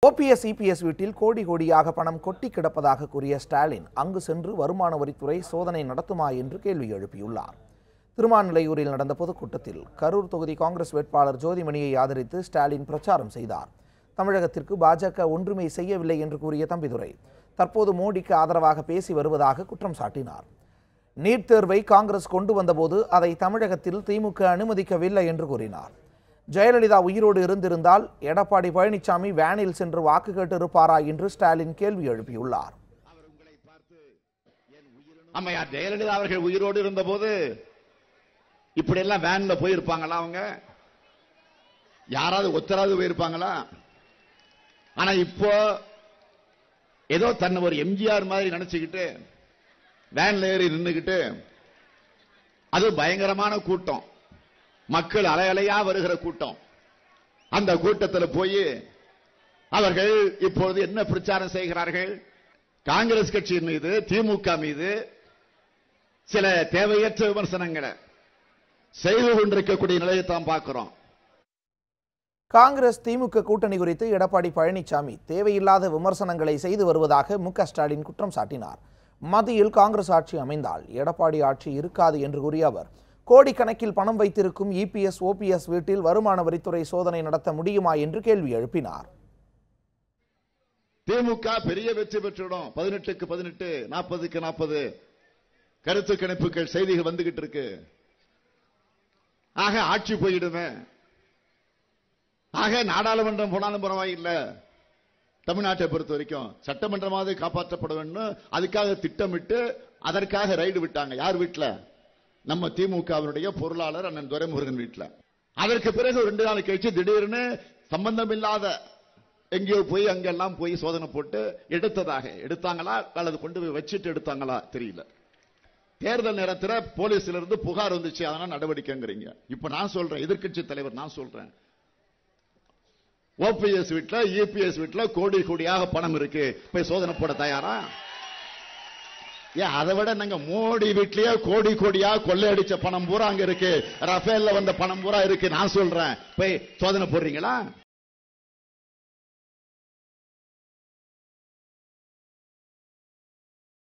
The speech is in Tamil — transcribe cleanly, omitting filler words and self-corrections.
ஓபிஎஸ் இபிஎஸ் வீட்டில் கோடி கோடியாக பணம் கொட்டி கிடப்பதாக கூறிய ஸ்டாலின் அங்கு சென்று வருமான வரித்துறை சோதனை நடத்துமா என்று கேள்வி எழுப்பியுள்ளார். திருமாநிலையூரில் நடந்த பொதுக்கூட்டத்தில் கரூர் தொகுதி காங்கிரஸ் வேட்பாளர் ஜோதிமணியை ஆதரித்து ஸ்டாலின் பிரச்சாரம் செய்தார். தமிழகத்திற்கு பாஜக ஒன்றுமே செய்யவில்லை என்று கூறிய தம்பிதுரை தற்போது மோடிக்கு ஆதரவாக பேசி வருவதாக குற்றம் சாட்டினார். நீட் தேர்வை காங்கிரஸ் கொண்டு வந்தபோது அதை தமிழகத்தில் திமுக அனுமதிக்கவில்லை என்று கூறினார். ஜெயலலிதா உயிரோடு இருந்திருந்தால் எடப்பாடி பழனிசாமி வேனில் சென்று வாக்கு கேட்டிருப்பாரா என்று ஸ்டாலின் கேள்வி எழுப்பியுள்ளார். அம்மையார் ஜெயலலிதா அவர்கள் உயிரோடு இருந்தபோது இப்படி எல்லாம் வேன்ல போயிருப்பாங்களா? அவங்க யாராவது ஒத்தராவது போயிருப்பாங்களா? ஆனா இப்போ ஏதோ தன்னை ஒரு எம்ஜிஆர் மாதிரி நினைச்சுக்கிட்டு வேன்ல ஏறி நின்றுகிட்டு, அது பயங்கரமான கூட்டம், மக்கள் அலையலையா வருகிற கூட்டம். அந்த கூட்டத்தில் போய் அவர்கள் இப்போது என்ன பிரச்சாரம் செய்கிறார்கள்? காங்கிரஸ் கட்சியின் மீது, திமுக மீது சில தேவையற்ற விமர்சனங்களை செய்து கொண்டிருக்கக்கூடிய நிலையை தான் பார்க்கிறோம். காங்கிரஸ் திமுக கூட்டணி குறித்து எடப்பாடி பழனிசாமி தேவையில்லாத விமர்சனங்களை செய்து வருவதாக மு க ஸ்டாலின் குற்றம் சாட்டினார். மத்தியில் காங்கிரஸ் ஆட்சி அமைந்தால் எடப்பாடி ஆட்சி இருக்காது என்று கூறிய அவர், கோடிக்கணக்கில் பணம் வைத்திருக்கும் இபிஎஸ் ஓபிஎஸ் வீட்டில் வருமான வரித்துறை சோதனை நடத்த முடியுமா என்று கேள்வி எழுப்பினார். திமுக பெரிய வெற்றி பெற்றிடும். 18க்கு 18, 40க்கு 40 கருத்து கணிப்புகள் செய்திகள் வந்துகிட்டு இருக்கு. ஆக ஆட்சி போயிடுமே. ஆக நாடாளுமன்றம் போனாலும் பரவாயில்லை. தமிழ்நாட்டை பொறுத்த வரைக்கும் சட்டமன்றமாவது காப்பாற்றப்பட வேண்டும். அதுக்காக திட்டமிட்டு அதற்காக ரைடு விட்டாங்க. யார் வீட்டுல? நம்ம திமுகவினுடைய பொருளாளர் அண்ணன் துரைமுருகன் வீட்டுல. அதற்கு பிறகு 2 நாள் கழிச்சு திடீர்னு சம்பந்தம் இல்லாத எங்கேயோ போய் அங்கெல்லாம் போய் சோதனை போட்டு எடுத்தாங்களா அல்லது கொண்டு போய் வச்சுட்டு எடுத்தாங்களா தெரியல. தேர்தல் நேரத்தில் போலீஸ்ல இருந்து புகார் வந்துச்சு, அதனால நடவடிக்கைங்கிறீங்க. இப்ப நான் சொல்றேன், எதிர்க்கட்சி தலைவர் நான் சொல்றேன், ஓபிஎஸ் வீட்டுல இபிஎஸ் வீட்டுல கோடி கோடியாக பணம் இருக்கு, போய் சோதனை போட தயாரா? அதை விட நாங்க மோடி வீட்லயே கோடி கோடியா கொள்ளையடிச்ச பணம் பூரா அங்க இருக்கு, ரஃபேல்ல வந்த பணம் பூரா இருக்கு. நான் சொல்றேன், போய் சோதனை போடுறீங்களா?